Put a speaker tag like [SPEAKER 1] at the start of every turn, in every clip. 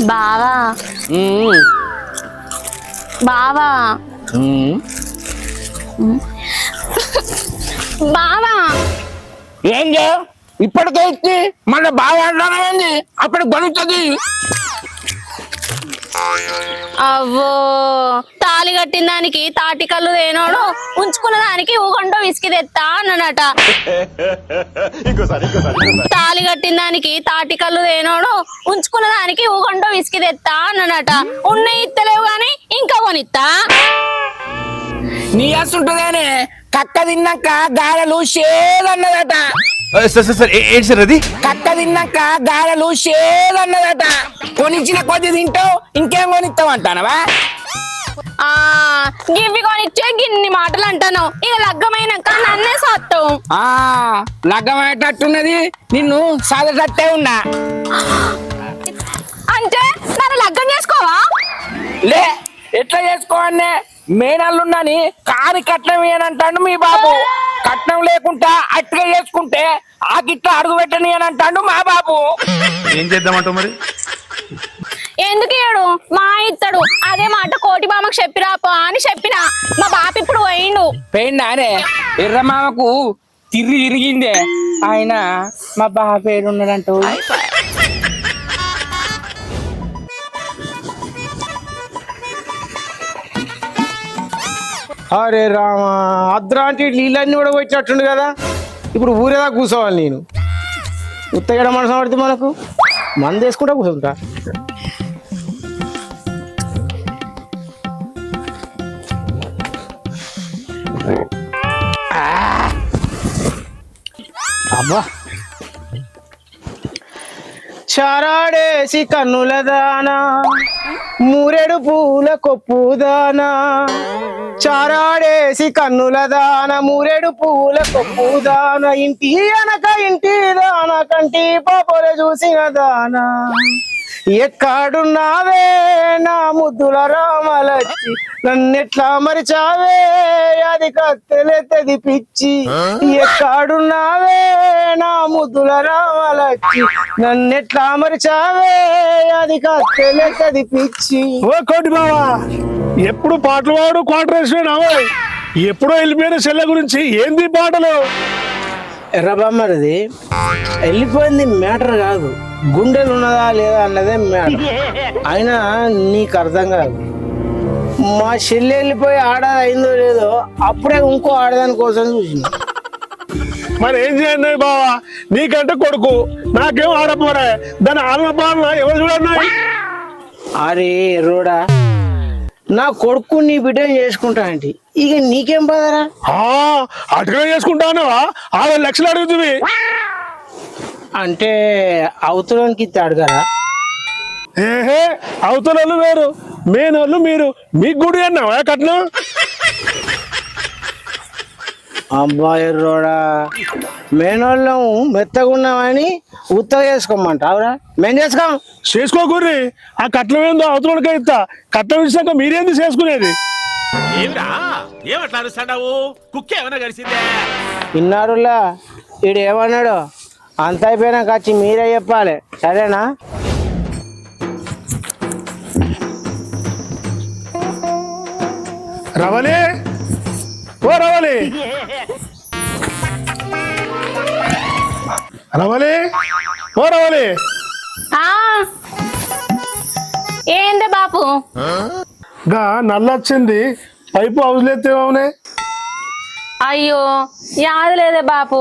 [SPEAKER 1] బావా బావా బావా
[SPEAKER 2] ఏంటి ఇప్పటికే ఇచ్చి మళ్ళీ బాగా అంటానేంది అప్పుడు గొనుతుంది.
[SPEAKER 1] అవ్వో తాళి కట్టిన దానికి తాటి కళ్ళు తేనోడు ఉంచుకున్న దానికి ఊగంటో విసికి తెత్తా అన్నట. తాళి కట్టిన దానికి తాటి కళ్ళు తేనోడు ఉంచుకున్న దానికి ఊగంటో విసికి తెత్తా అన్నట. ఉన్న ఇత్తలేవు గాని ఇంకా కొనిత్తా.
[SPEAKER 2] నీ అస్తుంటదేనే కక్క తిన్నాక గారెలు షేదన్నదట.
[SPEAKER 3] ఏంటి సార్ అది?
[SPEAKER 2] కక్క తిన్నాక గారెలు షేదన్నదట. కొనిచ్చిన కొద్ది తింటావు ఇంకేం కొనిస్తావు అంటానవా?
[SPEAKER 1] గివ్వి కొనిచ్చే గిన్ని మాటలు అంటాను. ఇక లగ్గమైనాక నన్నే సాత్తావు.
[SPEAKER 2] లగ్గమయ్యేటట్టున్నది నిన్ను సాధటట్టే ఉన్నా.
[SPEAKER 1] అంటే నన్ను లగ్గం చేసుకోవా?
[SPEAKER 2] లే ఎట్లా చేసుకోవన్నే మేనల్లున్నాని కాని కట్నం ఏనంటాడు మీ బాబు. కట్నం లేకుండా అట్టుగా చేసుకుంటే ఆ గిట్ల అడుగు పెట్టని అని అంటాడు మా బాబు.
[SPEAKER 3] ఏం చేద్దామంటావు మరి?
[SPEAKER 1] ఎందుకు ఏడు మా ఇత్తడు అదే మాట కోటి మామకు చెప్పిరాపో అని చెప్పిన. మా బాప ఇప్పుడు పోయిండు.
[SPEAKER 2] పోయిందానే ఎర్రమామకు తిరిగిందే. ఆయన మా బాబు పేరున్నాడంటూ.
[SPEAKER 4] అరే రామా అద్రాంటి నీళ్ళన్నీ కూడా వచ్చినట్టుండు కదా. ఇప్పుడు ఊరేదా కూర్చోవాలి నేను. ఉత్తగడ మనసు పడితే మనకు మంది వేసుకుంటా కూర్చుంటా. అబ్బా చారాడేసి కన్నుల దానా మూరెడు పూల కొప్పుదానా. చారాడేసి కన్నుల దాన మూరెడు పూల కొప్పుదాన. ఇంటి అనక ఇంటి దాన కంటి పాపల చూసిన దానా. ఎక్కడున్నావే నా ముద్దుల రామలచ్చి నన్నెట్లా మరిచావే అది కత్తెలెత్తది పిచ్చి. ఎక్కడున్నావే నా ముద్దుల రామలచ్చి నన్నెట్లా మరిచావే అది కత్తెలెత్తది పిచ్చి.
[SPEAKER 5] ఓ కోటి బావా ఎప్పుడు పాటలు వాడు కాంట్రాక్షన్ ఎప్పుడో వెళ్ళిపోయిన చెల్లె గురించి ఏంది పాటలు?
[SPEAKER 4] ఎర్రబామ్మది వెళ్ళిపోయింది మ్యాటర్ కాదు, గుండెలు ఉన్నదా లేదా అన్నదే మ్యాటర్. అయినా నీకు అర్థం కాదు. మా చెల్లి వెళ్ళిపోయి ఆడది అయిందో లేదో అప్పుడే ఇంకో ఆడదాని కోసం చూసిన.
[SPEAKER 5] మరి ఏం చేయండి బావా, నీకంటే కొడుకు నాకేం ఆడపోరా. దాని ఆలన పాలన ఎవరు చూడన్నా?
[SPEAKER 4] అరే ఎర్రోడా నా కొడుకు నీ బిడ్డను చేసుకుంటా అంటే ఇక నీకేం పదరా?
[SPEAKER 5] అటుగా చేసుకుంటాను 6 లక్షలు అడుగుతుంది.
[SPEAKER 4] అంటే అవతలానికి ఇస్తాడు కదా.
[SPEAKER 5] ఏహే అవతల వేరు మేనోళ్ళు మీరు. మీకు గుడి అన్నావా కట్నం?
[SPEAKER 4] అబ్బాయి రోడా మేనోళ్ళం మెత్తగున్నామని ఉత్తగా చేసుకోమంటావురా? మేము
[SPEAKER 5] చేసుకోకూర్రి. ఆ కట్నం ఏందో అవతలకే ఇస్తా. కట్నం ఇచ్చాక మీరేంది చేసుకునేది?
[SPEAKER 4] ఇన్నారులా ఈడు ఏమన్నాడు? అంత అయిపోయినాక వచ్చి మీరే చెప్పాలి, సరేనా?
[SPEAKER 5] రవలి ఓ రవలి రవలి ఓ రవలి.
[SPEAKER 1] ఏందే బాపు?
[SPEAKER 5] గా నల్లొచ్చింది పైపు అవసలేమవునే.
[SPEAKER 1] అయ్యో యాద లేదే బాపు.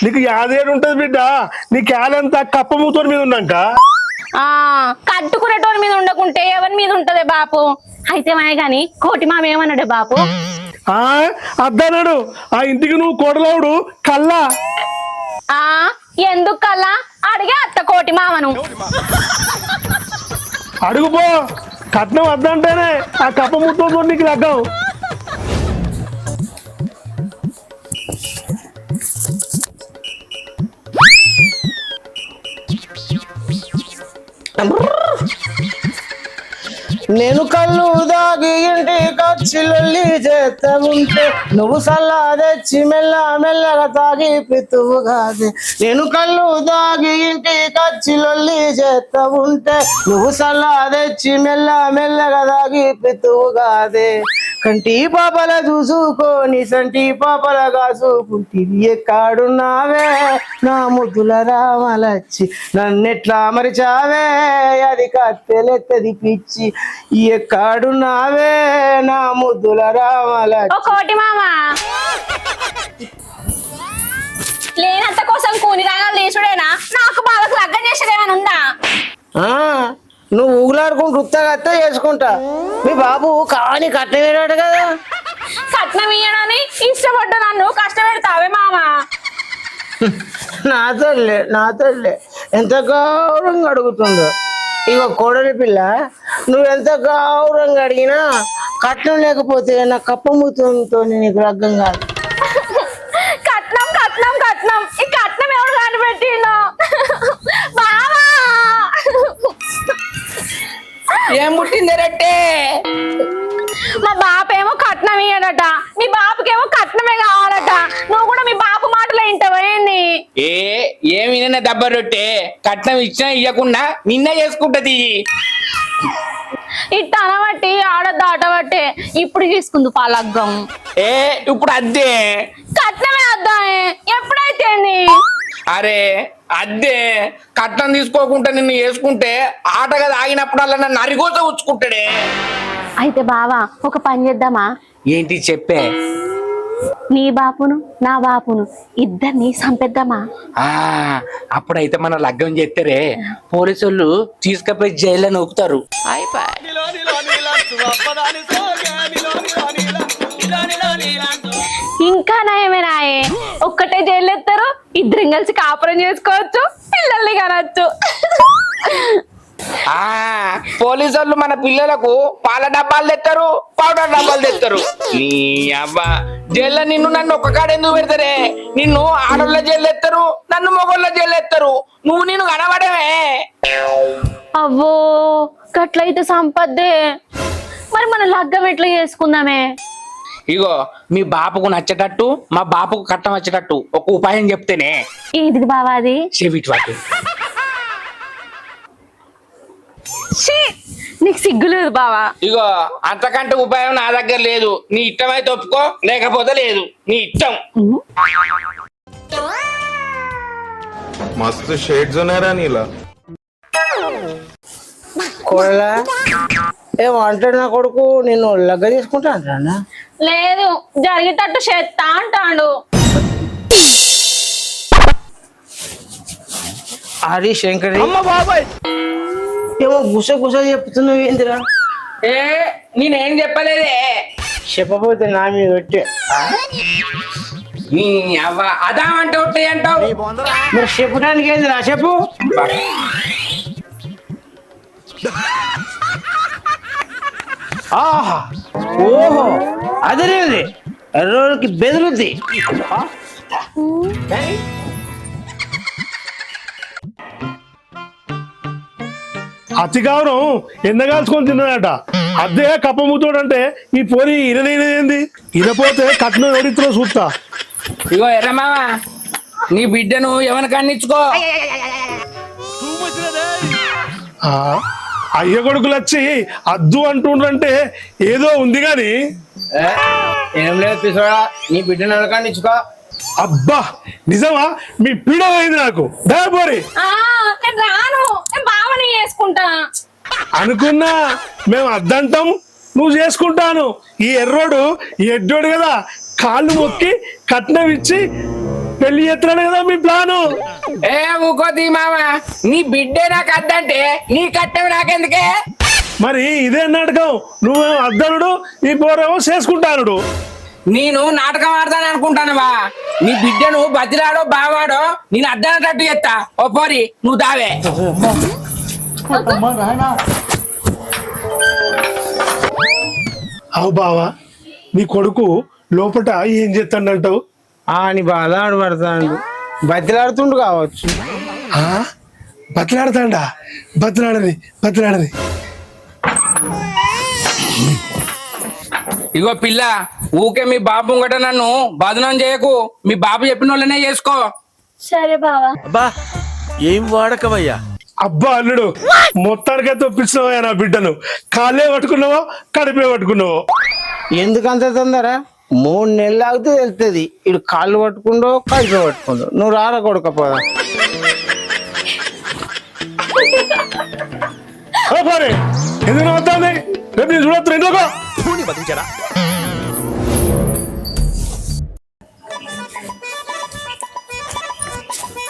[SPEAKER 5] నీకు యాదేడు ఉంటది బిడ్డ. నీ క్యాలంతా కప్ప మూతోని మీద ఉన్నాక
[SPEAKER 1] కట్టుకునేటోని మీద ఉండకుంటే ఎవరి మీద ఉంటదే బాపు? అయితే మాయ గాని కోటి మామ ఏమన్నాడే బాపు?
[SPEAKER 5] అద్దన్నాడు ఆ ఇంటికి నువ్వు కోడలవుడు కల్లా.
[SPEAKER 1] ఎందుకు కల్లా? అడిగే అత్త కోటి మామను.
[SPEAKER 5] అడుగుపో. కట్నం వద్దంటేనే ఆ కప్ప ముత్తో నీకు లగ్గం.
[SPEAKER 4] నేను కళ్ళు దాగి ఇంటి ఖర్చులొల్లి చేస్తా ఉంటే నువ్వు సల్లా తెచ్చి మెల్ల మెల్లగా తాగి పితువు కాదే. నేను కళ్ళు దాగి ఇంటి ఖర్చులొల్లి చేస్తా ఉంటే నువ్వు సల్లా తెచ్చి మెల్ల మెల్లగా తాగి పితువు కాదే. కంటి పాపల చూసుకొని సంటి పాపల కాసుకుంటివి ఎక్కడున్నావే నా ముద్దుల రామలచ్చి నన్నెట్లా మరిచావే అది కత్తెలెత్తది పిచ్చి ఎక్కడున్నావే నా ముద్దుల రామలచ్చి.
[SPEAKER 1] ఓ కోటి మామ లేనంత కోసం కూని రాగాలు తీసుడేనా? నాకు బావకు లగ్గం చేసేదేమైనా ఉందా?
[SPEAKER 4] నువ్వు ఊగులాడుకుంటూ ఉత్తగత్తే చేసుకుంటా. మీ బాబు కాని కట్నం వేడాడు కదా.
[SPEAKER 1] కట్నం ఇయ్యనని ఇష్టపడ్డ నన్ను కష్టపెడతావే మామ.
[SPEAKER 4] నా తల్లే ఎంత గౌరవంగా అడుగుతుందో. ఇక కోడలి పిల్ల నువ్వెంత గౌరవంగా అడిగినా కట్నం లేకపోతే నా కప్పముతో నీకు లగ్గం కాదు.
[SPEAKER 1] కట్నం కట్నం కట్నం ఈ కట్నం ఎవరు కనిపెట్టిందో బావా?
[SPEAKER 2] ఏం పుట్టింది రెట్టే?
[SPEAKER 1] మా బాపేమో కట్నం ఇయ్యడట, మీ బాపుకేమో కట్నమే కావాలట. నువ్వు కూడా మీ బాపు మాటలు వింటావేంది?
[SPEAKER 2] ఏమి దెబ్బ రొట్టె? కట్నం ఇచ్చినా ఇవ్వకుండా నిన్నే చేసుకుంటది.
[SPEAKER 1] ఇట్ట అనబట్టి ఆడద్దు ఆటబట్టే ఇప్పుడు తీసుకుంది పాలగ్గం.
[SPEAKER 2] ఇప్పుడు అద్దే
[SPEAKER 1] కట్నమే వద్దామే ఎప్పుడైతే
[SPEAKER 2] అరే అద్దే కట్నం తీసుకోకుండా నిన్ను వేసుకుంటే ఆటగా తాగినప్పుడల్లా నన్ను అరిగోస ఉచ్చుకుంటాడే.
[SPEAKER 1] అయితే బావా ఒక పని చేద్దామా?
[SPEAKER 2] ఏంటి చెప్పే?
[SPEAKER 1] నీ బాపును నా బాపును ఇద్దరిని చంపేద్దామా?
[SPEAKER 2] అప్పుడైతే మన లగ్గం చేస్తారే పోలీసు వాళ్ళు తీసుకుపోయి జైల్లో నొక్కుతారు.
[SPEAKER 1] ఇంకా నయమేనాయే, ఒక్కటే జైలు ఎత్తారు, ఇద్దరం కలిసి కాపురం చేసుకోవచ్చు, పిల్లల్ని కనొచ్చు.
[SPEAKER 2] పోలీసు వాళ్ళు మన పిల్లలకు పాల డబ్బాలు తెస్తారు, పౌడర్ డబ్బాలు తెస్తారు. నీ అబ్బా జైల్లో నిన్ను నన్ను ఒక్క కాడ ఎందుకు పెడతారే? నిన్ను ఆడోళ్ళ జైలు ఎత్తారు, నన్ను మొగోళ్ళ జైలు ఎత్తారు. నువ్వు నేను కనబడమే.
[SPEAKER 1] అవ్వో గట్లయితే సంపద్దే. మరి మన లగ్గం ఎట్లా చేసుకుందామే?
[SPEAKER 2] ఇగో మీ బాపుకు నచ్చేటట్టు మా బాపుకు కట్టం వచ్చేటట్టు ఒక ఉపాయం చెప్తేనే.
[SPEAKER 1] ఏంటిది బావా అది?
[SPEAKER 2] చెవిటి వాటి.
[SPEAKER 1] నీకు సిగ్గులేదు బావా?
[SPEAKER 2] ఇగో అంతకంటే ఉపాయం నా దగ్గర లేదు. నీ ఇష్టమైతే ఒప్పుకో, లేకపోతే లేదు, నీ ఇష్టం.
[SPEAKER 3] मस्त शेड जो नाही राणीला
[SPEAKER 4] కోడలా ఏమంటాడు నా కొడుకు? నేను లగ్గం చేసుకుంటా అంటాడా?
[SPEAKER 1] లేదు జరిగేటట్టు చేస్తా అంటాడు.
[SPEAKER 4] హరి శంకరి ఏమో గుస గుస చెప్తున్నావు ఏందిరా?
[SPEAKER 2] నేనేం చెప్పలేదే.
[SPEAKER 4] చెప్పపోతే నా మీద వచ్చే
[SPEAKER 2] నీ అవ్వ అదా అంటే ఉంటాయి అంటావు.
[SPEAKER 4] మరి చెప్పడానికి ఏందిరా? చెప్పు. ఆహా ఓహో అదిరేది ఎర్రోకి బెదిరుద్ది.
[SPEAKER 5] అతి గౌరవం ఎండగాల్చుకొని తిన్నాడట. అదే కప్పముతోడంటే ఈ పోరి ఇరలేనిదేంది? ఇరపోతే కట్నం ఎవరితో చూస్తా.
[SPEAKER 2] ఇగో ఎర్రమామ నీ బిడ్డను ఎవరికి అన్నిచ్చుకో.
[SPEAKER 5] అయ్య కొడుకులు వచ్చి అద్దు అంటుండ్రంటే ఏదో ఉంది గాని
[SPEAKER 4] ఏం లేదు పిసోడా, నీ బిడ్డను అడగానిచ్చుకో.
[SPEAKER 5] అబ్బా నిజమా? మీ పీడ అయింది నాకు. దయపోరి
[SPEAKER 1] నేను రాను, నేను బావని చేసుకుంటా
[SPEAKER 5] అనుకున్నా. మేము అద్దంటాం, నువ్వు చేసుకుంటాను. ఈ ఎర్రోడు ఎడ్డోడు కదా, కాళ్ళు మొక్కి కట్నం ఇచ్చి పెళ్లి చేస్తున్నాడు కదా మీ ప్లాను.
[SPEAKER 2] ఊకోది మామ, నీ బిడ్డే నాకు అద్దంటే నీ కట్టం నాకెందుకే?
[SPEAKER 5] మరి ఇదే నాటకం. నువ్వేమో అద్దనుడు, ఈ పోరేమో చేసుకుంటానుడు.
[SPEAKER 2] నేను నాటకం ఆడతాను అనుకుంటానవా? నీ బిడ్డను బతిలాడో బావాడో నేను అద్దనట్టు చేస్తా. ఓ పోరి నువ్వు దావే.
[SPEAKER 5] అవు బావా, నీ కొడుకు లోపట ఏం చేస్తాడంటావు?
[SPEAKER 4] నీ బాధ ఆడబడతాడు, బతిలాడుతుండు కావచ్చు.
[SPEAKER 5] బతిలాడతాడా? బతిలాడని
[SPEAKER 2] ఇగో పిల్ల, ఊకే మీ బాబు ముంగట నన్ను బదనం చేయకు. మీ బాబు చెప్పిన వాళ్ళనే చేసుకో.
[SPEAKER 1] సరే బావా.
[SPEAKER 3] అబ్బా ఏం వాడకవయ్యా.
[SPEAKER 5] అబ్బా అల్లుడు, మొత్తానికైతే ఒప్పించినావా నా బిడ్డను? కాళ్ళే పట్టుకున్నావో కడిపే పట్టుకున్నావో?
[SPEAKER 4] ఎందుకంత తొందర? 3 నెలలు ఆగితే వెళ్తుంది. ఇటు కాళ్ళు పట్టుకుండో కడుపు పట్టుకుండో. నువ్వు రారా కొడుకపోదా?
[SPEAKER 5] పోనీ ఎందుకు నవ్వుతాంది? రేపు నేను చూడొచ్చు ఇంట్లోకో.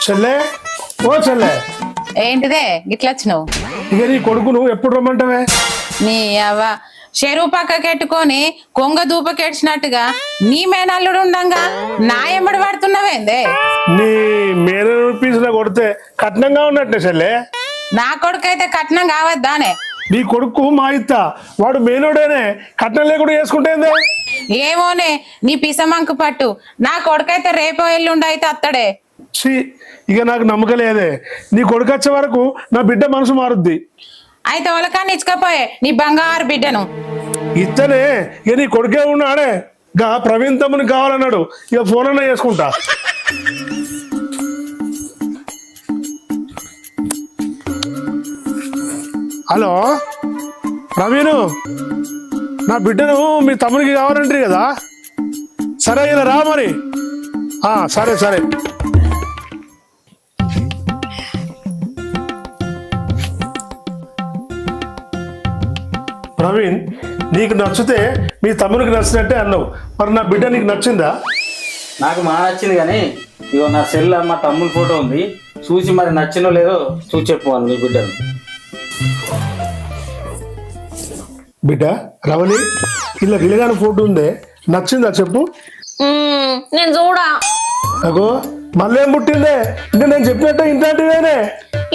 [SPEAKER 5] చెల్లె, ఓ చెల్లె,
[SPEAKER 6] ఏంటిదే గిట్లా వచ్చినావు?
[SPEAKER 5] ఇక నీ కొడుకు నువ్వు ఎప్పుడు రమ్మంటావే?
[SPEAKER 6] నీ అవ్వ చెరువు పక్కకెట్టుకొని కొంగ దూపకెట్టినట్టుగా నీ మేనల్లుడు ఉండంగా నా ఎమ్మడి పడుతున్నావేందే?
[SPEAKER 5] నీ మేన పీసులో కొడితే కట్నంగా ఉన్నట్టే చెల్లె.
[SPEAKER 6] నా కొడుకైతే కట్నం కావద్దానే?
[SPEAKER 5] నీ కొడుకు మా ఇత్త, వాడు మేనోడేనే, కట్నం లేకుండా చేసుకుంటేందే?
[SPEAKER 6] ఏమోనే నీ పిసమంకు పట్టు. నా కొడుకైతే రేపో ఎల్లుండి అయితే అత్తడే.
[SPEAKER 5] ఛీ, ఇక నాకు నమ్మకం లేదే. నీ కొడుకు వచ్చే వరకు నా బిడ్డ మనసు మారుద్ది.
[SPEAKER 6] అయితే ఒలకాన్ని ఇచ్చుకపోయే నీ బంగారు బిడ్డను.
[SPEAKER 5] ఇత్తనే ఇక నీ కొడుకే ఉన్నాడే, గా ప్రవీణ్ తమ్ముని కావాలన్నాడు. ఇక ఫోన్ అన్నా చేసుకుంటా. హలో ప్రవీణు, నా బిడ్డను మీ తమ్మునికి కావాలంటారు కదా? సరే ఇలా రా మరి. సరే సరే. ప్రవీణ్, నీకు నచ్చితే మీ తమ్మునికి నచ్చినట్టే అన్నావు, మరి నా బిడ్డ నీకు నచ్చిందా?
[SPEAKER 7] నాకు మా నచ్చింది కానీ ఇగో నా సెల్ మా తమ్ముని ఫోటో ఉంది, చూసి మరి నచ్చినో లేదో చూసి చెప్పు నీ బిడ్డను.
[SPEAKER 5] బిడ్డ రవలి, ఇలా గిలిగాని ఫోటో ఉందే, నచ్చిందా చెప్పు?
[SPEAKER 1] నేను చూడా.
[SPEAKER 5] అగో మళ్ళీ ఏం పుట్టిందే? ఇంకా నేను చెప్పినట్టే ఇంటాంటివేనే.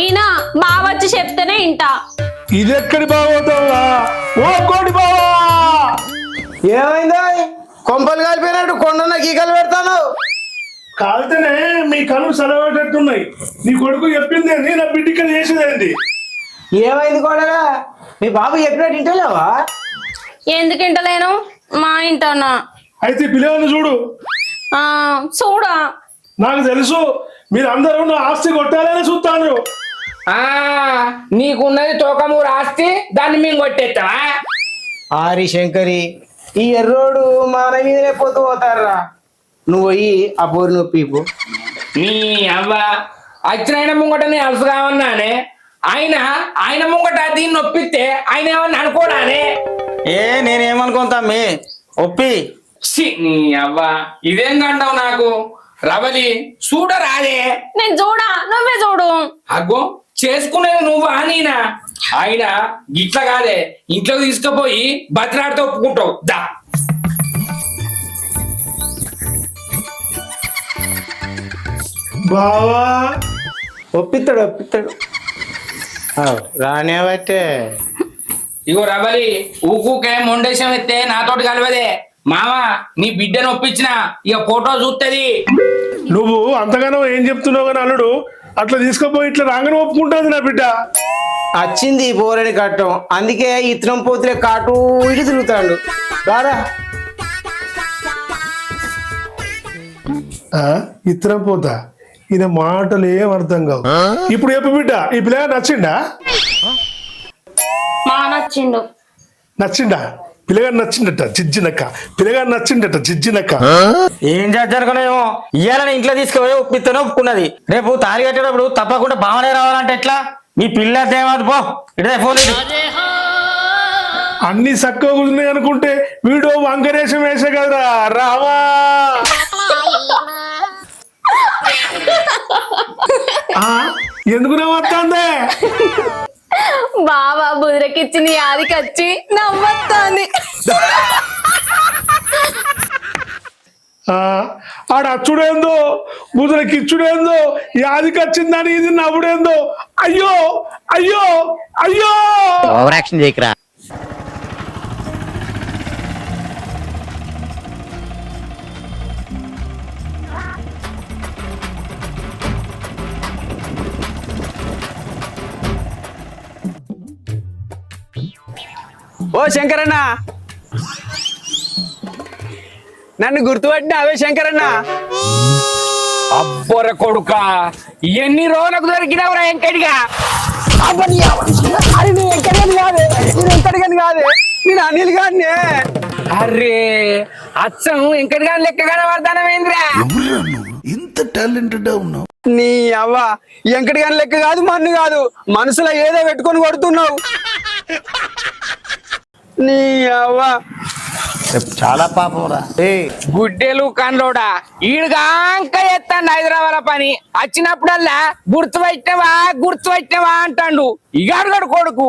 [SPEAKER 1] ఈయన బావచ్చి చెప్తేనే ఇంటా.
[SPEAKER 5] ఇది ఎక్కడి బాగోతావా? ఓ కోడి బావా,
[SPEAKER 4] ఏమైందో? కొంపలు కాలిపోయినట్టు కొండన్న గీకలు పెడతాను.
[SPEAKER 5] కాలితేనే మీ కళ్ళు సెలవేటట్టున్నాయి. నీ కొడుకు చెప్పిందేంది, నా బిడ్డకి చేసేదేంటి?
[SPEAKER 4] ఏమైంది కోడలా? మీ బాబు చెప్పినట్టు ఇంటలేవా?
[SPEAKER 1] ఎందుకు ఇంటలేను? మా ఇంటనా?
[SPEAKER 5] అయితే పిల్లలను చూడు.
[SPEAKER 1] చూడా.
[SPEAKER 5] నాకు తెలుసు మీరు అందరూ నా ఆస్తి కొట్టాలని చూస్తాను.
[SPEAKER 2] నీకున్నది తోకమూరు ఆస్తి, దాన్ని మేము కొట్టేస్తావా?
[SPEAKER 4] ఆరి శంకరి, ఈ ఎర్రోడు మన మీదనే పోతూ పోతారా? నువ్వు పోయి ఆ పోరు నొప్పిపు.
[SPEAKER 2] నీ అవ్వ అచ్చిన ముంగట నేను అలసి కావన్నానే. ఆయన ముంగట దీన్ని నొప్పిస్తే ఆయన ఏమన్నా అనుకోడానే?
[SPEAKER 7] నేనేమనుకుంటామ్మి ఒప్పి.
[SPEAKER 2] నీ అవ్వ ఇదేం కంటావు నాకు? రవలి చూడరాదే.
[SPEAKER 1] నేను చూడా, నువ్వే చూడు.
[SPEAKER 2] అగ్గో చేసుకునేది నువ్వా నేనా? ఆయన ఇట్లా కాదే, ఇంట్లోకి తీసుకుపోయి బతిలాడితే ఒప్పుకుంటావు. దా
[SPEAKER 5] బావా,
[SPEAKER 4] ఒప్పిస్తాడు ఒప్పిస్తాడు. రానివట్టే.
[SPEAKER 2] ఇగో రవలి, ఊకూకే మొండేశం ఎత్తే నాతోటి కలవదే. మామ నీ బిడ్డను ఒప్పించిన ఇక ఫోటో చూస్తుంది.
[SPEAKER 5] నువ్వు అంతగానో ఏం చెప్తున్నావు కానీ అల్లుడు, అట్లా తీసుకుపోయి ఇట్లా రాగానే ఒప్పుకుంటుంది నా బిడ్డ.
[SPEAKER 4] వచ్చింది పోరని కట్టం, అందుకే ఇతరం పోతులే కాటు ఇటు తిరుగుతాడు. రారా.
[SPEAKER 5] ఇతరం పోతా, ఈయన మాటలు ఏం అర్థం కావు. ఇప్పుడు చెప్పు బిడ్డ, ఈ పిల్లగా నచ్చిండా?
[SPEAKER 1] మా నచ్చిండు.
[SPEAKER 5] నచ్చిండా? పిల్లగాడు నచ్చిండట జిజ్జినక్క, పిల్లగాడు నచ్చిండట జిజ్జినక్క.
[SPEAKER 7] ఏం చేద్దనుకునేమో, ఇయ్యాలని ఇంట్లో తీసుకుపోయి ఒప్పిస్తేనే ఒప్పుకున్నది. రేపు తాళి కట్టేటప్పుడు తప్పకుండా బావనే రావాలంటే ఎట్లా? మీ పిల్ల దేవదు పో, ఇదే ఫోన్.
[SPEAKER 5] అన్ని చక్కగా ఉన్నాయి అనుకుంటే వీడు వంకరేశం వేసే కదరా రావా. ఎందుకు నవ్వుతాందే?
[SPEAKER 1] బావా బుదిరకిచ్చింది యాదికొచ్చి నవ్వుతాంది.
[SPEAKER 5] ఆడ అచ్చుడేందో, ముద్రకిచ్చుడేందో, యాదికి వచ్చిందని ఇది నవ్వుడేందో. అయ్యో అయ్యో అయ్యో.
[SPEAKER 7] Over action చేయకరా.
[SPEAKER 8] ఓ శంకరన్న, నన్ను గుర్తుపట్టిన అవే శంకరన్న.
[SPEAKER 2] అబ్బోర కొడుక, ఎన్ని రోజులకు దొరికినవరా వెంకటిగా?
[SPEAKER 8] అది నేను వెంకటగని కాదే, నేను వెంకటగని కాదే, నేను అనిల్ గారినే.
[SPEAKER 2] అరే అచ్చం వెంకటి గారి లెక్క కనబడతానమేంద్రా?
[SPEAKER 3] ఇంత టాలెంటెడ్ ఉన్నావు.
[SPEAKER 8] నీ అవ్వ వెంకటగని లెక్క కాదు, మన్ను కాదు, మనసులో ఏదో పెట్టుకొని కొడుతున్నావు. నీ అవ్వ
[SPEAKER 7] చాలా పాపం రా.
[SPEAKER 2] గుడ్డెలు కండ్లోడా ఈడుగాంక ఎత్తాడు హైదరాబాద్ పని. వచ్చినప్పుడల్లా గుర్తుపట్టినవా అంటాడు. ఇగాడు కొడుకు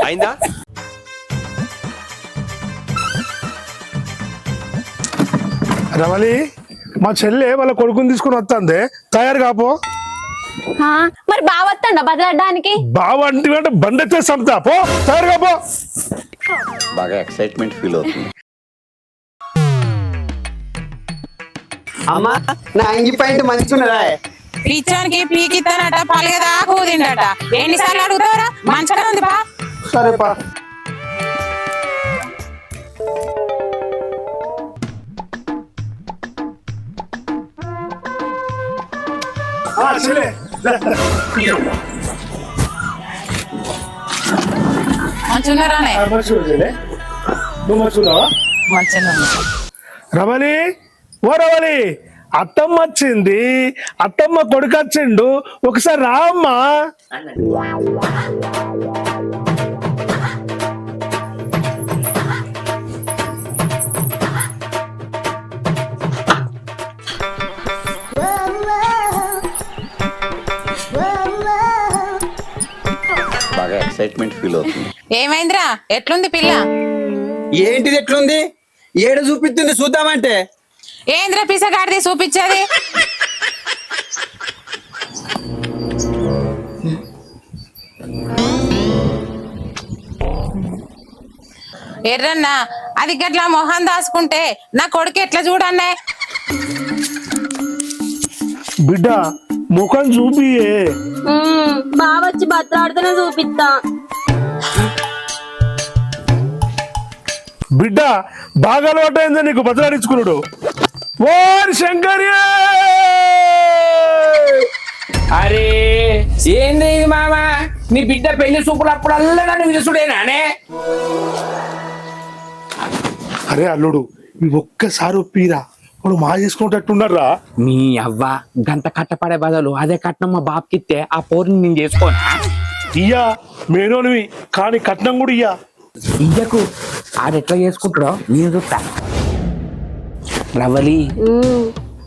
[SPEAKER 3] అయిందా?
[SPEAKER 5] రమలి, మా చెల్లె వాళ్ళ కొడుకుని తీసుకుని వస్తుంది, తయారు కాపో.
[SPEAKER 1] మరి బావత్తండ బదలడానికి?
[SPEAKER 5] బావ అంటే బండి ఎత్తేస్తాంతా, పో తయారు కాపో.
[SPEAKER 9] బాగా ఎక్సైట్మెంట్ ఫీల్ అవుతుంది.
[SPEAKER 8] అమ్మా, నా అంగి పాయింట్ మంచుకున్నదా?
[SPEAKER 6] పిచ్చానికి పీకిస్తానట, పలిగదా కూదిండట. ఎన్నిసార్లు అడుగుతావరా? మంచిగా ఉంది బా.
[SPEAKER 8] సరేపా.
[SPEAKER 6] మంచున్నారానే? మంచిగా
[SPEAKER 5] రమలి, ఓ రమలి, అత్తమ్మ వచ్చింది, అత్తమ్మ కొడుకు వచ్చిండు, ఒకసారి రామ్మా.
[SPEAKER 9] బాగా ఎక్సైట్మెంట్ ఫీల్ అవుతుంది.
[SPEAKER 6] ఏమైందిరా? ఎట్లుంది పిల్ల?
[SPEAKER 8] ఏంటిది ఎట్లుంది? ఏడు చూపిస్తుంది చూద్దామంటే.
[SPEAKER 6] ఏంద్ర పిసగాడిది చూపించేది? ఎర్రన్నా, అది గట్లా మొహం దాచుకుంటే నా కొడుకు ఎట్లా చూడన్నే?
[SPEAKER 5] బిడ్డ ముఖం చూపియే.
[SPEAKER 1] బావచ్చి బతలాడితేనే చూపిస్తా.
[SPEAKER 5] బిడ్డ బాగా అలవాటైంది నీకు బతలాడించుకున్నాడు. ఓరి శంకరి,
[SPEAKER 2] అరే ఏంది ఇది మామ? నీ బిడ్డ పెళ్లి చూపులప్పుడల్లా నన్ను విలుసుడేనానే?
[SPEAKER 5] అరే అల్లుడు, ఇవి ఒక్కసారి ఒప్పిరా, వాడు మా చేసుకునేటట్టున్నారా?
[SPEAKER 2] నీ అవ్వ గంట కట్టపడే బదులు అదే కట్నం మా బాబుకిస్తే ఆ పోరుని నేను చేసుకోనా?
[SPEAKER 5] ఇయ్యా మేనోనివి, కానీ కట్నం కూడా ఇయ్యా.
[SPEAKER 2] ఇయ్యకు, ఆడెట్లా చేసుకుంటాడో నేను చూస్తా. రవలి,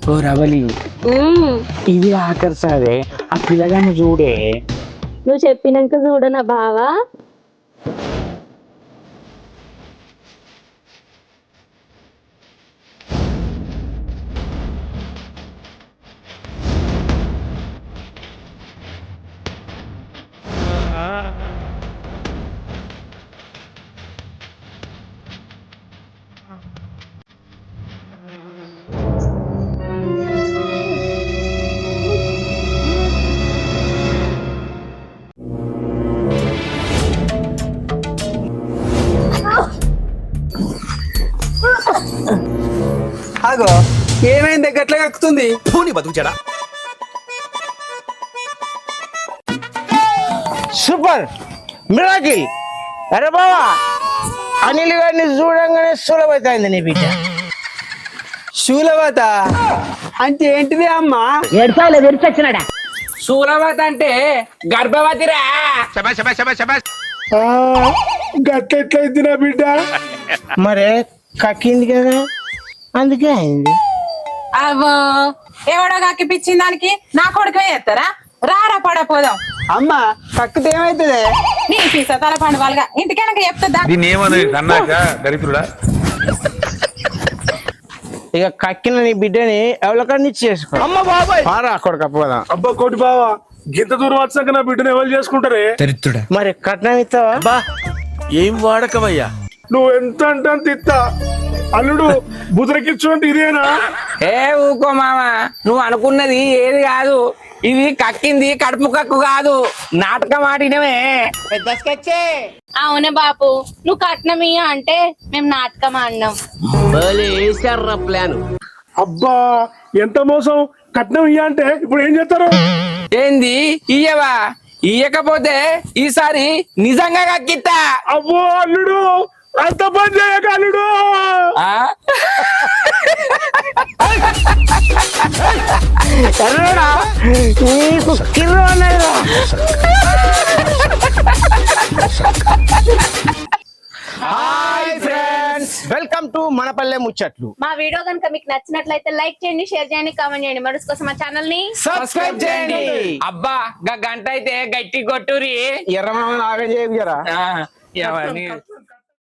[SPEAKER 2] ఓ రవలి, ఇది ఆకర్షదే, ఆ పిల్లగాన్ని చూడే.
[SPEAKER 1] నువ్వు చెప్పినాక చూడనా బావా?
[SPEAKER 8] ఆగో, ఏమైంది గట్ల కక్కుతుంది?
[SPEAKER 3] పోనీ బతుకుచాడా?
[SPEAKER 4] Super miracle. అరే బావా, అనిల్ గారిని చూడంగానే సులభమైంది నీ బిడ్డ.
[SPEAKER 8] శూలవత అంటే ఏంటిది అమ్మా?
[SPEAKER 2] సూలవతి అంటే గర్భవతిరా.
[SPEAKER 5] గట్లెట్లయింది నా బిడ్డ?
[SPEAKER 4] మరే కక్కింది కదా, అందుకే అయింది.
[SPEAKER 6] అవో, ఎవడో కక్కిపిచ్చిన దానికి నా కొడుకు వేస్తారా? రారా పడపోదాం.
[SPEAKER 8] అమ్మా కక్కుతే ఏమైతుంది?
[SPEAKER 6] నీ పీస తల పండు వాళ్ళగా ఇంటికెనక చెప్తుందా?
[SPEAKER 4] ఇక కక్కిన నీ బిడ్డని ఎవరికన్నా ఇచ్చేసుకో.
[SPEAKER 8] అమ్మ బాబాయ్,
[SPEAKER 4] మారా కొడుకు పోదాం.
[SPEAKER 5] అబ్బా కోటి బావా, గింత దూరం వచ్చాక నా బిడ్డను ఎవరు చేసుకుంటారే?
[SPEAKER 4] మరి కట్నం ఇస్తావా?
[SPEAKER 3] బా ఏం వాడకవయ్యా?
[SPEAKER 5] నువ్వు ఎంత అంటే అంత ఇస్తా. అల్లుడు బుదరకిచ్చు అంటే ఇదేనా?
[SPEAKER 2] ఏ ఊకో మామ, నువ్వు అనుకున్నది ఏది కాదు. ఇది కక్కింది కడుపు కక్కు కాదు, నాటకం ఆడినవే.
[SPEAKER 1] అవునే బాపు, నువ్వు కట్నమియ్య అంటే మేము నాటకం ఆడినాం.
[SPEAKER 5] అబ్బా ఎంత మోసం. కట్నం ఇయ్య అంటే ఇప్పుడు ఏం చేస్తారు?
[SPEAKER 2] ఏంది ఇయ్యవా? ఇయ్యకపోతే ఈసారి నిజంగా కక్కిత్తా.
[SPEAKER 5] అబ్బో అల్లుడు, అంత పని చేయక అల్లుడు.
[SPEAKER 2] ఆ?
[SPEAKER 4] ఎర్రడా నీకు కిర్రు అన్నదిరా. హాయ్ ఫ్రెండ్స్, వెల్కమ్ టు మనపల్లె ముచ్చట్లు.
[SPEAKER 1] మా వీడియో కనుక మీకు నచ్చినట్లయితే లైక్ చేయండి, షేర్ చేయండి, కామెంట్ చేయండి. మరొక కోసం మా ఛానల్ ని
[SPEAKER 4] సబ్స్క్రైబ్ చేయండి.
[SPEAKER 2] అబ్బా గంట అయితే గట్టి కొట్టురి.
[SPEAKER 4] ఎర్రమామ ఆగం చేయకు జరా.
[SPEAKER 2] ఎవరిని